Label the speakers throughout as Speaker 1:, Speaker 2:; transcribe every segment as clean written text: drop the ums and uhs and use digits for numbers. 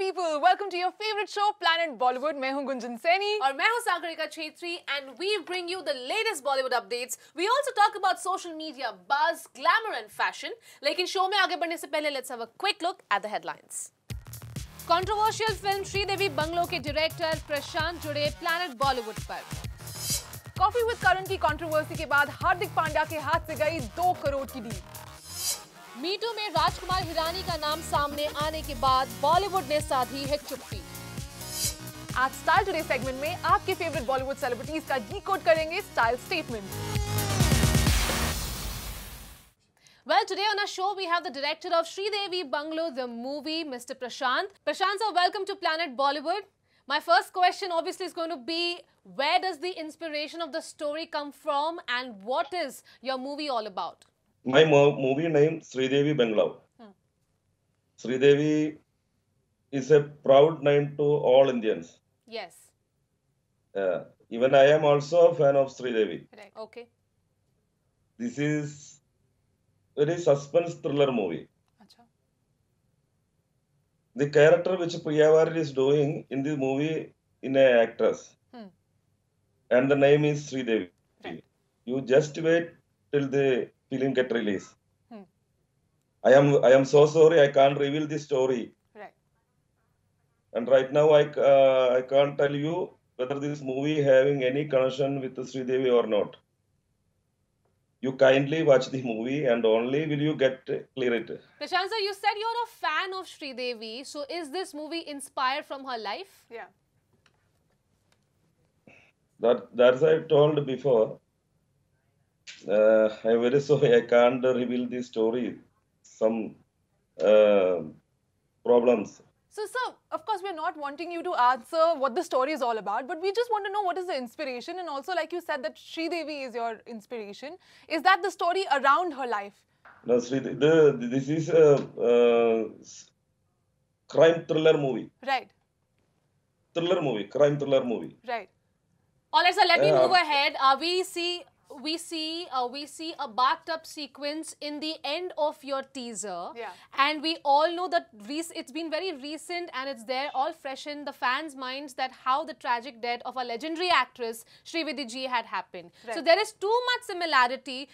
Speaker 1: people, welcome to your favorite show Planet Bollywood. मैं हूँ गुंजन सैनी
Speaker 2: और मैं हूँ Sagarika Chhetri and we bring you the latest Bollywood updates. We also talk about social media, buzz, glamour and fashion. लेकिन show में आगे बढ़ने से पहले let's have a quick look at the headlines. Controversial film Sridevi Bungalow के director प्रशांत जुड़े Planet Bollywood पर.
Speaker 1: Coffee with करण की कंट्रोवर्सी के बाद हार्दिक पांड्या के हाथ से गई 2 करोड़ की डील.
Speaker 2: मीटू में राजकुमार हिरानी का नाम सामने आने के बाद बॉलीवुड ने साधी है चुप्पी.
Speaker 1: आज स्टाइल टुडे सेगमेंट में आपके फेवरेट बॉलीवुड सेलिब्रिटीज का डिकोड करेंगे style statement.
Speaker 2: Well, today on our show, we have the director of Sridevi Bungalow, the movie, Mr. Prasanth. Prasanth, sir, welcome to Planet Bollywood. My first question obviously is going to be, where does the inspiration of the story come from and what is your movie all about?
Speaker 3: My movie name Sridevi Bungalow. Sridevi is a proud name to all Indians.
Speaker 2: Yes.
Speaker 3: Even I am also a fan of Sridevi.
Speaker 2: Right. Okay.
Speaker 3: This is very suspense thriller movie.
Speaker 1: अच्छा.
Speaker 3: The character which Priyavar is doing in the movie in an actress. And the name is Sridevi.
Speaker 1: Right.
Speaker 3: You just wait till the film get released. I am so sorry I can't reveal the story.
Speaker 1: Right.
Speaker 3: And right now I can't tell you whether this movie having any connection with the Sridevi or not. You kindly watch the movie and only will you get clarity.
Speaker 2: Prashant sir, you said you're a fan of Sridevi. So is this movie inspired from her life?
Speaker 1: Yeah.
Speaker 3: That's I told before. I'm very sorry I can't reveal the story. Some problems.
Speaker 1: So, sir, of course, we're not wanting you to answer what the story is all about, but we just want to know what is the inspiration, and also, like you said, that Sridevi is your inspiration. Is that the story around her life?
Speaker 3: No, this is a crime thriller movie.
Speaker 1: Right.
Speaker 3: Crime thriller movie.
Speaker 1: Right.
Speaker 2: All right, sir, let me move ahead. We see a bathtub sequence in the end of your teaser.
Speaker 1: Yeah.
Speaker 2: And we all know that it's been very recent and it's there all fresh in the fans' minds that how the tragic death of a legendary actress, Sridevi ji, had happened.
Speaker 1: Right.
Speaker 2: So there is too much similarity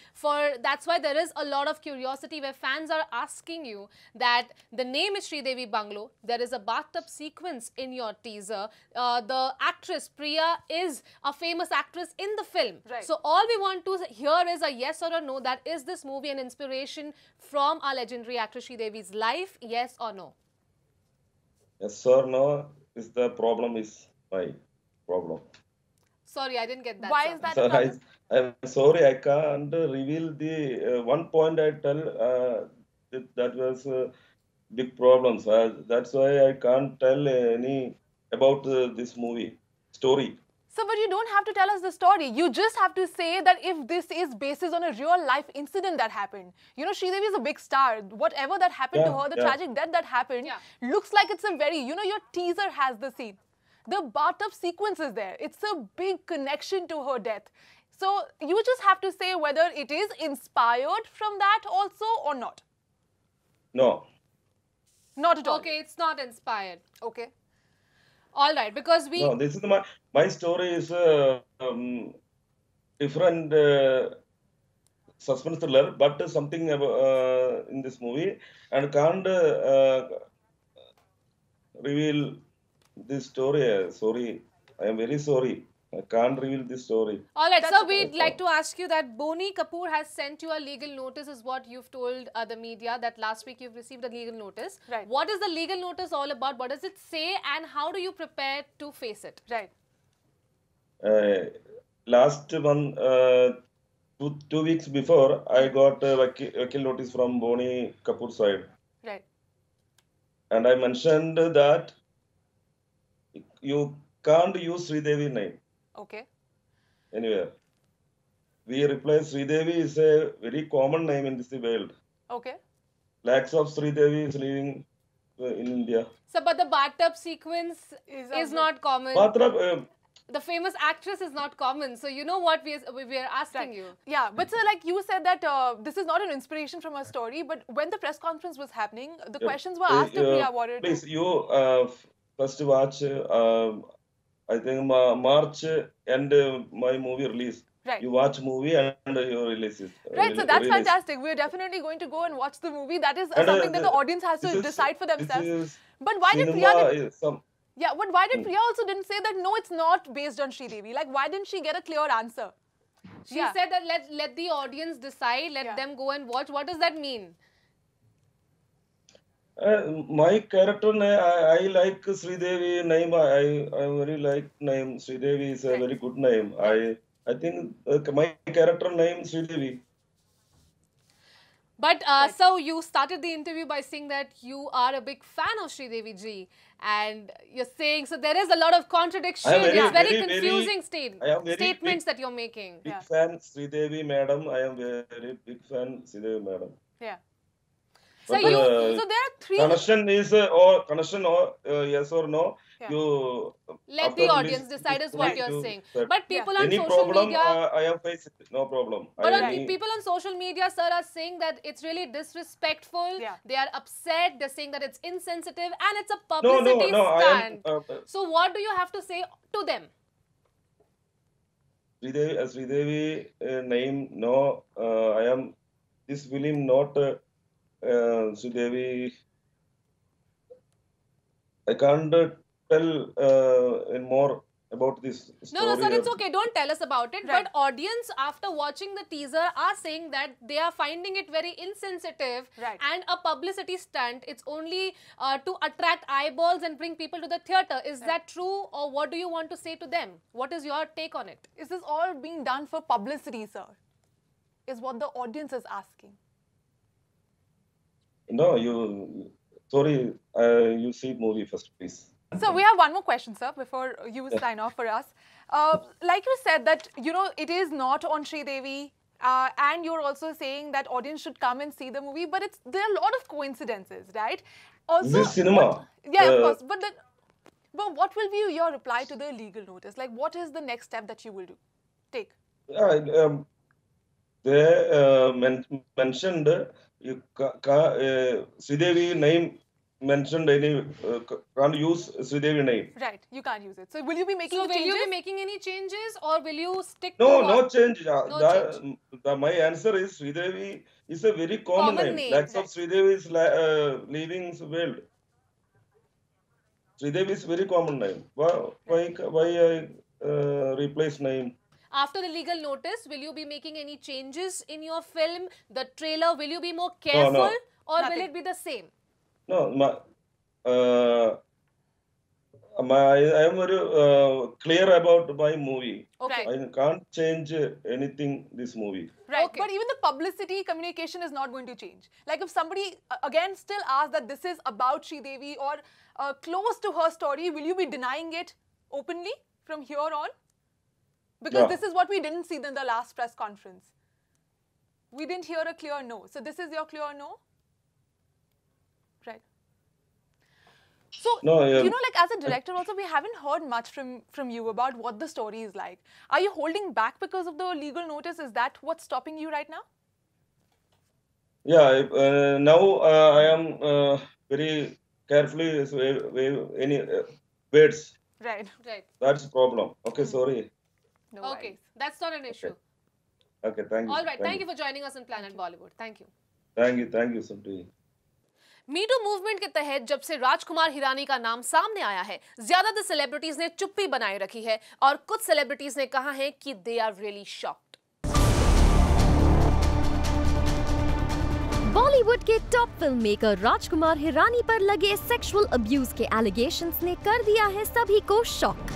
Speaker 2: that's why there is a lot of curiosity where fans are asking you that the name is Sridevi Bungalow. There is a bathtub sequence in your teaser. The actress, Priya, is a famous actress in the film.
Speaker 1: Right.
Speaker 2: So all we want to hear is a yes or a no, that is this movie an inspiration from our legendary actress Sridevi's life, yes or no?
Speaker 3: Yes or no is the problem is my problem.
Speaker 2: Sorry, I didn't get that.
Speaker 1: Why
Speaker 2: sir.
Speaker 1: is that?
Speaker 3: So I'm sorry I can't reveal the one point I tell that was big problems. That's why I can't tell any about this movie story.
Speaker 1: So, but you don't have to tell us the story. You just have to say that if this is based on a real life incident that happened. You know, Sridevi is a big star. Whatever that happened to her, the tragic death that happened, looks like it's a very, you know, your teaser has the scene. The bathtub sequence is there. It's a big connection to her death. So, you just have to say whether it is inspired from that also or not.
Speaker 3: No.
Speaker 1: Not at all.
Speaker 2: Okay, it's not inspired.
Speaker 1: Okay.
Speaker 2: All right, because we...
Speaker 3: No, this is my story is different suspense thriller, but something in this movie, and can't reveal this story. Sorry, I am very sorry. I can't reveal this story.
Speaker 2: All right, sir, we'd like to ask you that Boney Kapoor has sent you a legal notice, is what you've told the media, that last week you've received a legal notice.
Speaker 1: Right.
Speaker 2: What is the legal notice all about? What does it say and how do you prepare to face it?
Speaker 1: Right.
Speaker 3: Last month, 2 weeks before, I got a vakil notice from Boney Kapoor side.
Speaker 1: Right.
Speaker 3: And I mentioned that you can't use Sridevi name.
Speaker 1: Okay.
Speaker 3: Anywhere. We reply Sridevi is a very common name in this world.
Speaker 1: Okay.
Speaker 3: Lakhs of Sridevi is living in India.
Speaker 2: So, but the bathtub sequence is not common.
Speaker 3: Bathtub,
Speaker 2: The famous actress is not common, so you know what we are asking you.
Speaker 1: Yeah, but sir, like you said that this is not an inspiration from a story, but when the press conference was happening, the questions were asked to Priya Warrior.
Speaker 3: Please, you first watch, I think March and my movie release.
Speaker 1: Right.
Speaker 3: You watch movie and you release it.
Speaker 1: Right, so that's fantastic. We're definitely going to go and watch the movie. That is something that the audience has to decide for themselves. But why did Priya... Yeah, but why did Priya also didn't say that no, it's not based on Sridevi? Like, why didn't she get a clear answer?
Speaker 2: She said that let the audience decide, let them go and watch. What does that mean?
Speaker 3: My character name, I like Sridevi name. I very like name. Sridevi is a very good name. I think my character name Sridevi.
Speaker 2: But so you started the interview by saying that you are a big fan of Sridevi ji, and you're saying so there is a lot of contradiction. It's very confusing statements that you're making.
Speaker 3: Big fan Sridevi madam. I am very big fan Sridevi madam.
Speaker 1: Yeah.
Speaker 2: So,
Speaker 1: so there are three.
Speaker 3: Connection is connection or yes or no.
Speaker 1: Yeah.
Speaker 3: You
Speaker 2: let the audience decide is what you're saying. But people on
Speaker 3: any
Speaker 2: social
Speaker 3: problem,
Speaker 2: media,
Speaker 3: I am facing no problem.
Speaker 2: But people on social media, sir, are saying that it's really disrespectful.
Speaker 1: Yeah.
Speaker 2: They are upset. They're saying that it's insensitive and it's a publicity stand. So what do you have to say to them?
Speaker 3: Sridevi name no. I am this film not. Sridevi, I can't tell more about this story.
Speaker 2: No, sir, it's okay. Don't tell us about it. Right. But audience, after watching the teaser, are saying that they are finding it very insensitive and a publicity stunt. It's only to attract eyeballs and bring people to the theatre. Is that true, or what do you want to say to them? What is your take on it?
Speaker 1: Is this all being done for publicity, sir? Is what the audience is asking.
Speaker 3: No, sorry, you see movie first, please.
Speaker 1: So we have one more question, sir, before you sign off for us. Like you said that, you know, it is not on Sridevi, and you're also saying that audience should come and see the movie, but there are a lot of coincidences, right? Also,
Speaker 3: this is cinema.
Speaker 1: Of course. But what will be your reply to the legal notice? Like, what is the next step that you will take?
Speaker 3: They mentioned Sridevi name mentioned any can't use Sridevi name.
Speaker 1: Right, you can't use it. So will you be making
Speaker 2: changes?
Speaker 1: Will
Speaker 2: you be making any changes, or will you stick
Speaker 3: to
Speaker 2: no
Speaker 3: change. My answer is Sridevi is a very common name. Lakhs of Sridevi is leaving the world. Sridevi is very common name. Why I replace name?
Speaker 2: After the legal notice, will you be making any changes in your film? The trailer, will you be more careful or will it be the same?
Speaker 3: No, I am very clear about my movie.
Speaker 2: Okay.
Speaker 3: I can't change anything this movie.
Speaker 1: Right, but even the publicity communication is not going to change. Like if somebody again still asks that this is about Sridevi or close to her story, will you be denying it openly from here on? Because this is what we didn't see in the last press conference. We didn't hear a clear no. So this is your clear no? Right. So, you know, like as a director also, we haven't heard much from you about what the story is like. Are you holding back because of the legal notice? Is that what's stopping you right now?
Speaker 3: Yeah, now I am very carefully any words.
Speaker 1: Right.
Speaker 3: That's the problem. Okay, sorry.
Speaker 2: No worries. That's not an issue.
Speaker 3: Okay, thank you.
Speaker 2: All right, thank you for joining us in Planet Bollywood. Thank you.
Speaker 3: Thank you, Sridevi.
Speaker 2: Me too movement के तहत जब से राजकुमार हिरानी का नाम सामने आया है, ज्यादातर सेलिब्रिटीज ने चुप्पी बनाए रखी है और कुछ सेलिब्रिटीज ने कहा है कि they are really shocked.
Speaker 4: Bollywood के top film maker Rajkumar Hirani पर लगे सेक्सुअल अब्यूज के एलिगेशंस ने कर दिया है सभी को शॉक।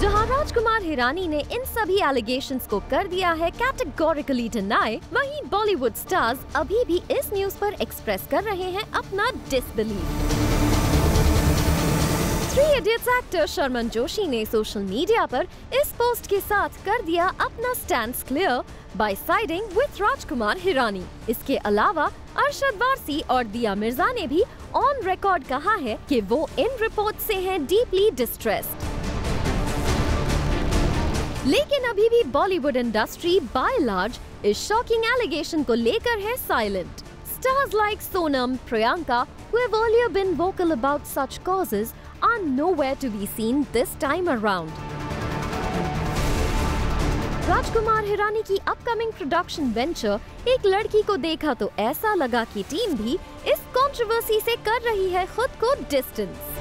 Speaker 4: जहां राजकुमार हिरानी ने इन सभी एलिगेशंस को कर दिया है कैटेगोरिकली डिनाई, वहीं बॉलीवुड स्टार्स अभी भी इस न्यूज पर एक्सप्रेस कर रहे हैं अपना disbelief. 3 idiots actor Sharman Joshi ने सोशल मीडिया पर इस पोस्ट के साथ कर दिया अपना stand clear by siding with Rajkumar Hirani. इसके अलावा अरशद वारसी और दिया मिर्जा ने भी ऑन रिकॉर्ड कहा है कि वो इन रिपोर्ट से हैं डीपली डिस्ट्रेस्ड। लेकिन अभी भी बॉलीवुड इंडस्ट्री बाय लार्ज इस शॉकिंग एलिगेशन को लेकर है silent. Stars like Sonam, Priyanka, who have earlier been vocal about such causes, are nowhere to be seen this time around. Rajkumar Hirani की अपकमिंग प्रोडक्शन वेंचर एक लड़की को देखा तो ऐसा लगा कि टीम भी इस कंट्रोवर्सी से कर रही है खुद को डिस्टेंस।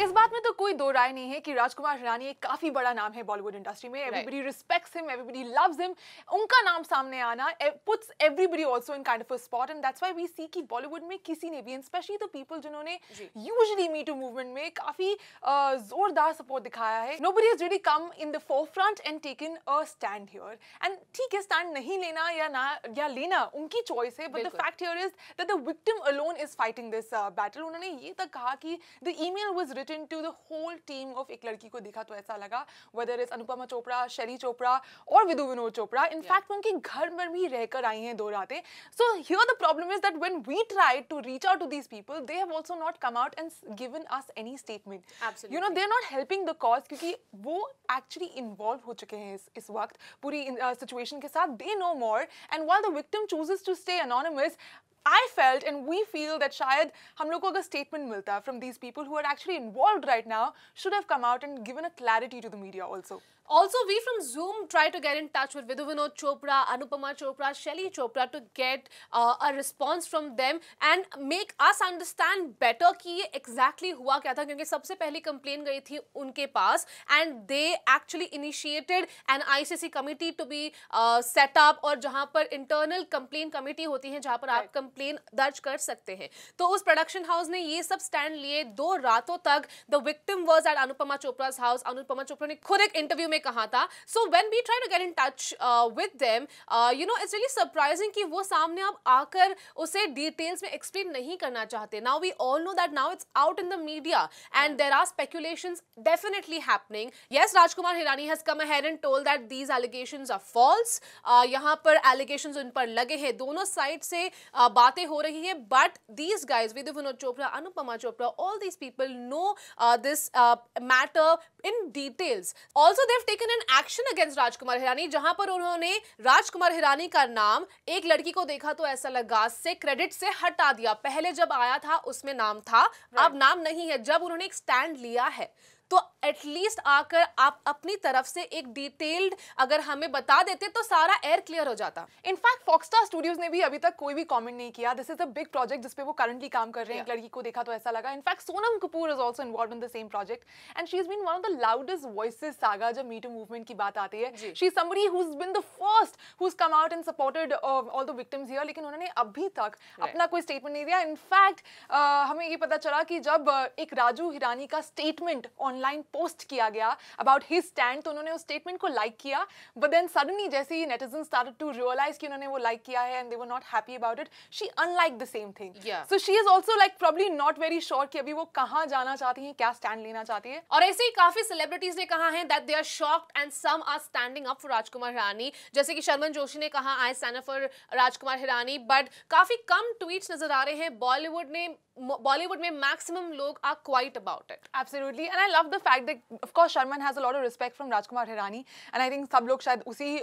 Speaker 1: इस बात में तो कोई दो राय नहीं है कि राजकुमार हिरानी एक काफी बड़ा नाम है बॉलीवुड इंडस्ट्री में। Everybody respects him, everybody loves him. उनका नाम सामने आना puts everybody also in kind of a spot, and that's why we see कि बॉलीवुड में किसी ने भी, स्पेशली द पीपल जिन्होंने यूजुअली मी टू मूवमेंट में काफी जोरदार सपोर्ट दिखाया है, nobody has really come in the forefront and taken a stand here. And ठीक है, स्टैंड नहीं लेना या लेना उनकी चॉइस है, but the fact here is that the victim alone is fighting this battle. उन्होंने ये तक कहा कि the email was written to the whole team of एक लड़की को देखा तो ऐसा लगा, वेदर इज अनुपमा चोपड़ा, शैली चोपड़ा और विदु विनोद चोपड़ा। इनफैक्ट उनके घर में भी रहकर आई हैं 2 रातें। So here the problem is that when we tried to reach out to these people, they have also not come out and given us any statement. You know, they are not helping the cause, क्योंकि वो actually involve हो चुके हैं इस वक्त पूरी situation के साथ। They know more, and while the victim chooses to stay anonymous, I felt and we feel that शायद हम लोग को अगर statement मिलता from these people who are actually involved right now should have come out and given a clarity to the media also.
Speaker 2: Also, we from Zoom tried to get in touch with Vidu Vinod Chopra, Anupama Chopra, Shelly Chopra to get a response from them and make us understand better कि ये exactly हुआ क्या था, क्योंकि सबसे पहली complaint गई थी उनके पास and they actually initiated an ICC committee to be set up, और जहाँ पर internal complaint committee होती है जहाँ पर आप complaint दर्ज कर सकते हैं। तो उस production house ने ये सब stand लिए 2 रातों तक। The victim was at Anupama Chopra's house. Anupama Chopra ने खुद एक इंटरव्यू में कहा था। So when we try to get in touch with them, you know, it's really surprising कि वो सामने अब आकर उसे details में explain नहीं करना चाहते। Now we all know that now it's out in the media and there are speculations definitely happening. Yes, Rajkumar Hirani has come ahead and told that these allegations are false. यहाँ पर allegations उन पर लगे हैं, दोनों side से बातें हो रही है, but these guys, Vidu Vinod Chopra, Anupama Chopra, all these people know this matter in details. Also, they've taken an action against Rajkumar Hirani, जहां पर उन्होंने राजकुमार हिरानी का नाम एक लड़की को देखा तो ऐसा लगा से क्रेडिट से हटा दिया। पहले जब आया था उसमें नाम था, अब नाम नहीं है। जब उन्होंने एक स्टैंड लिया है तो एटलीस्ट आकर आप अपनी तरफ से एक डिटेल्ड अगर हमें बता देते तो सारा एयर क्लियर हो जाता।
Speaker 1: इनफैक्ट फॉक्सस्टार स्टूडियोज ने भी अभी तक कोई भी कमेंट नहीं किया। This is a big project जिस पे वो करंटली काम कर रहे हैं। एक लड़की को देखा तो ऐसा लगा। In fact Sonam Kapoor is also involved in the same project and she has been one of the loudest voices saga जब मी टू मूवमेंट की बात आती है। She is somebody who has been the first who has come out and supported all the victims here, लेकिन उन्होंने अभी तक अपना कोई स्टेटमेंट नहीं दिया। इनफैक्ट हमें ये पता चला कि जब एक राजू हिरानी का स्टेटमेंट ऑनलाइन पोस्ट किया गया अबाउट हिज स्टैंड, तो उन्होंने उस स्टेटमेंट को लाइक किया, बट देन सडनली जैसे ही नेटिजन्स स्टार्टेड टू रियलाइज कि उन्होंने वो लाइक किया है and they were not happy about it, she unlike the same thing. So she is also like probably not very sure कि अभी वो कहां जाना चाहती हैं, क्या स्टैंड लेना चाहती है।
Speaker 2: और ऐसे ही काफी सेलिब्रिटीज ने कहा है that they are shocked and some are standing up for Rajkumar Hirani, जैसे कि शर्मन जोशी ने कहा I stand up for Rajkumar Hirani, but काफी कम ट्वीट्स नजर आ रहे हैं। बॉलीवुड में मैक्सिमम लोग are quite about it.
Speaker 1: Absolutely, and I love the fact that of course Sharman has a lot of respect from Rajkumar Hirani and I think सब लोग शायद उसी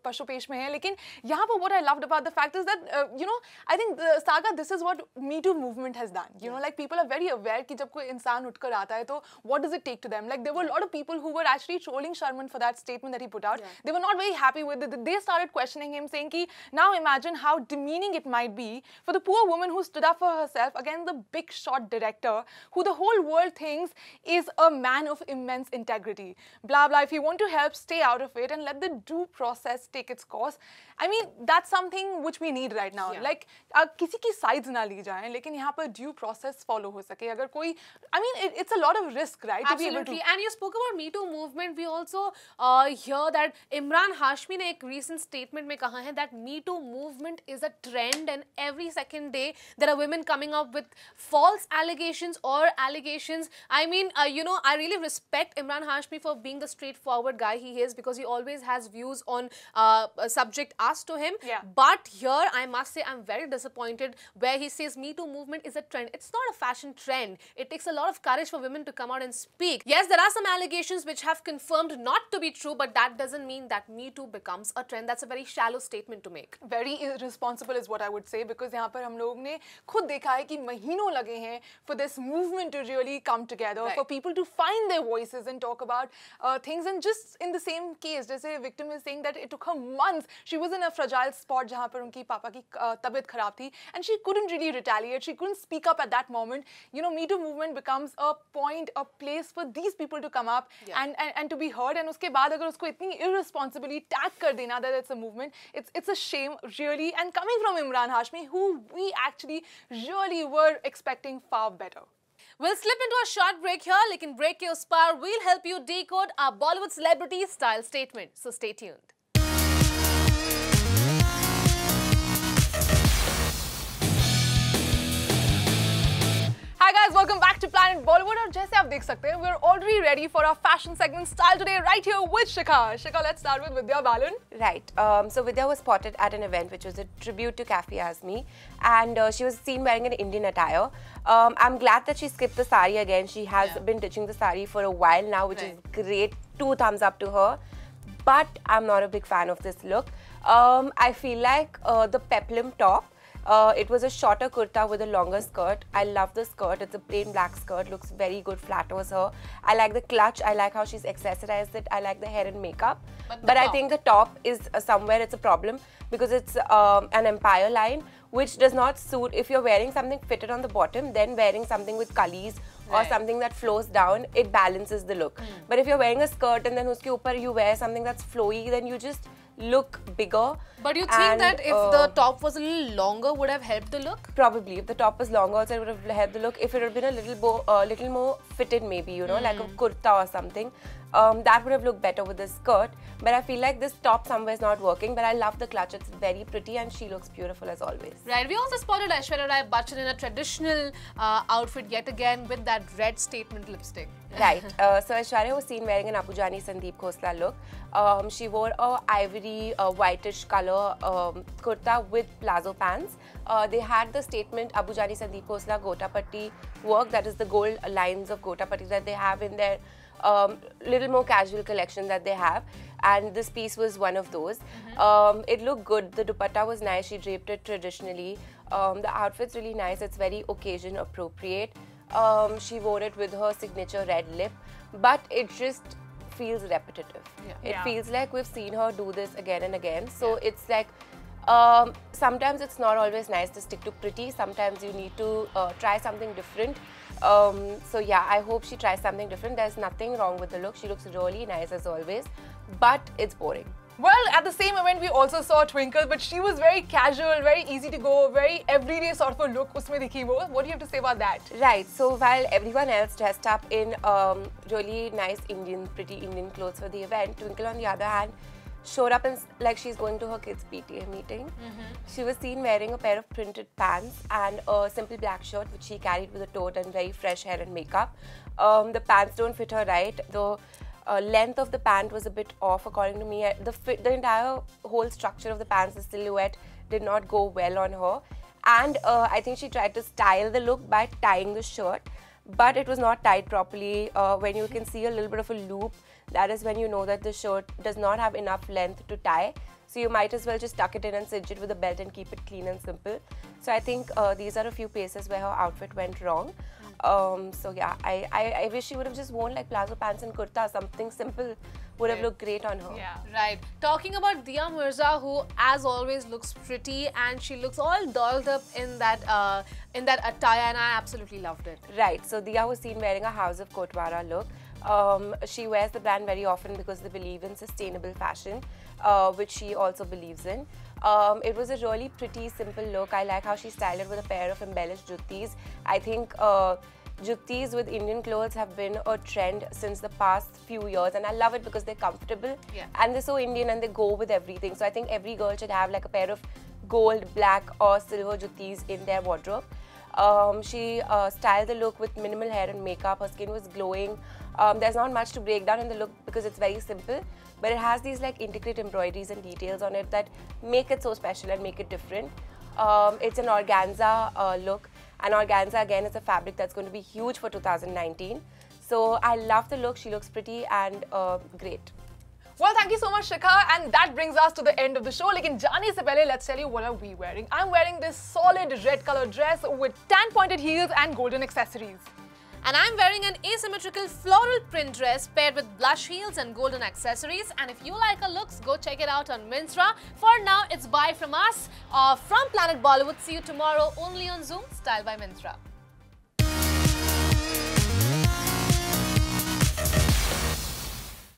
Speaker 1: पशुपेश में हैं। लेकिन यहाँ पर what I loved about the fact is that you know I think saga this is what me too movement has done. You know like people are very aware कि जब कोई इंसान उठकर आता है तो what does it take to them. Like there were lot of people who were actually trolling Sharman for that statement that he put out. They were not very happy with it. They started questioning him saying कि now imagine how demeaning it might be for the poor woman who stood up for herself against the big shot director who the whole world thinks is a man of immense integrity. Blah blah. If you want to help, stay out of it and let the due process take its course. I mean that's something which we need right now. Like किसी की sides ना ली जाएं, लेकिन यहाँ पर due process follow हो सके। अगर कोई I mean it's a lot of risk, right?
Speaker 2: Absolutely. To be able to. And you spoke about Me Too movement. We also hear that Imran Hashmi ने एक recent statement में कहा है that Me Too movement is a trend and every second day there are women coming up with false allegations or allegations. I mean, you know, I really respect Imran Hashmi for being the straightforward guy he is, because he always has views on a subject asked to him.
Speaker 1: Yeah.
Speaker 2: But here, I must say, I'm very disappointed where he says Me Too movement is a trend. It's not a fashion trend. It takes a lot of courage for women to come out and speak. Yes, there are some allegations which have confirmed not to be true, but that doesn't mean that Me Too becomes a trend. That's a very shallow statement to make.
Speaker 1: Very irresponsible is what I would say, because यहाँ पर हम लोग ने खुद देखा है कि महीनों लगे हैं for this movement to really come together,
Speaker 2: right,
Speaker 1: for people to find their voices and talk about things. And just in the same case, जैसे victim is saying that it took her months. She was in a fragile spot जहाँ पर उनकी पापा की तबीयत खराब थी, and she couldn't really retaliate. She couldn't speak up at that moment. You know, Me Too movement becomes a point, a place for these people to come up and to be heard. And उसके बाद अगर उसको इतनी irresponsibly tag कर देना that it's a movement, it's a shame, really. And coming from Imran Hashmi, who we actually really were expecting far better.
Speaker 2: We'll slip into a short break here. Lekin break ke us par, we'll help you decode our Bollywood celebrity style statement. So stay tuned.
Speaker 1: Hi guys, welcome back to Planet Bollywood. और जैसे आप देख सकते हैं, we're already ready for our fashion segment Style Today right here with Shikha. Shikha, let's start with Vidya Balan.
Speaker 5: Right. So Vidya was spotted at an event which was a tribute to Kaffee Azmi, and she was seen wearing an Indian attire. I'm glad that she skipped the sari again. She has been ditching the sari for a while now, which is great. 2 thumbs up to her. But I'm not a big fan of this look. I feel like the peplum top, it was a shorter kurta with a longer skirt. I love the skirt. It's a plain black skirt. Looks very good, flatters her. I like the clutch. I like how she's accessorized it. I like the hair and makeup. But I think the top is somewhere it's a problem, because it's an empire line, which does not suit. If you're wearing something fitted on the bottom, then wearing something with cullies or something that flows down, it balances the look. But if you're wearing a skirt and then uske upar you wear something that's flowy, then you just look bigger.
Speaker 2: But you think that if the top was a little longer would have helped the look?
Speaker 5: Probably. If the top was longer also, it would have helped the look. If it had been a little more fitted, maybe, you know, like a kurta or something, that would have looked better with the skirt. But I feel like this top somewhere is not working. But I love the clutch. It's very pretty and she looks beautiful as always.
Speaker 2: Right. We also spotted Aishwarya Rai Bachchan in a traditional outfit yet again with that red statement lipstick.
Speaker 5: Right. So Aishwarya was seen wearing an Abujani Sandeep Khosla look. She wore a ivory whitish color kurta with plazo pants. They had the statement Abujani Sandeep Khosla Gotapatti work, that is the gold lines of Gotapatti that they have in their little more casual collection that they have, and this piece was one of those. It looked good. The dupatta was nice. She draped it traditionally. The outfit's really nice. It's very occasion appropriate. She wore it with her signature red lip, but it just feels repetitive. It feels like we've seen her do this again and again. So it's like sometimes it's not always nice to stick to pretty. Sometimes you need to try something different. So yeah, I hope she tries something different. There's nothing wrong with the look. She looks really nice as always, but it's boring.
Speaker 1: Well, at the same event, we also saw Twinkle, but she was very casual, very easy to go, very everyday sort of a look. Usme dikhi wo. What do you have to say about that?
Speaker 5: Right. So while everyone else dressed up in really nice pretty Indian clothes for the event, Twinkle on the other hand showed up in, like she's going to her kids' PTA meeting. She was seen wearing a pair of printed pants and a simple black shirt which she carried with a tote and very fresh hair and makeup. The pants don't fit her right. The length of the pant was a bit off according to me. The entire whole structure of the pants, the silhouette, did not go well on her. And I think she tried to style the look by tying the shirt, but it was not tied properly. When you can see a little bit of a loop, that is when you know that the shirt does not have enough length to tie. So you might as well just tuck it in and cinch it with a belt and keep it clean and simple. So I think these are a few places where her outfit went wrong. So yeah, I wish she would have just worn like plazo pants and kurta. Something simple would have looked great on her.
Speaker 2: Yeah, right. Talking about Dia Mirza, who as always looks pretty, and she looks all dolled up in that attire, and I absolutely loved it.
Speaker 5: Right. So Dia was seen wearing a House of Kotwara look. She wears the brand very often because they believe in sustainable fashion, which she also believes in. It was a really pretty, simple look. I like how she styled it with a pair of embellished juttis. I think juttis with Indian clothes have been a trend since the past few years, and I love it because they're comfortable and they're so Indian and they go with everything. So I think every girl should have like a pair of gold, black or silver juttis in their wardrobe. She styled the look with minimal hair and makeup. Her skin was glowing. There's not much to break down in the look because it's very simple, but it has these like intricate embroideries and details on it that make it so special and make it different. It's an organza look, and organza again is a fabric that's going to be huge for 2019. So I love the look. She looks pretty and great.
Speaker 1: Well, thank you so much, Shikha, and that brings us to the end of the show. Lekin jaane se pehle, let's tell you what are we wearing. I'm wearing this solid red color dress with tan pointed heels and golden accessories.
Speaker 2: And I'm wearing an asymmetrical floral print dress paired with blush heels and golden accessories. And if you like our looks, go check it out on Myntra. For now, it's bye from us from Planet Bollywood. See you tomorrow only on Zoom, Style by Myntra.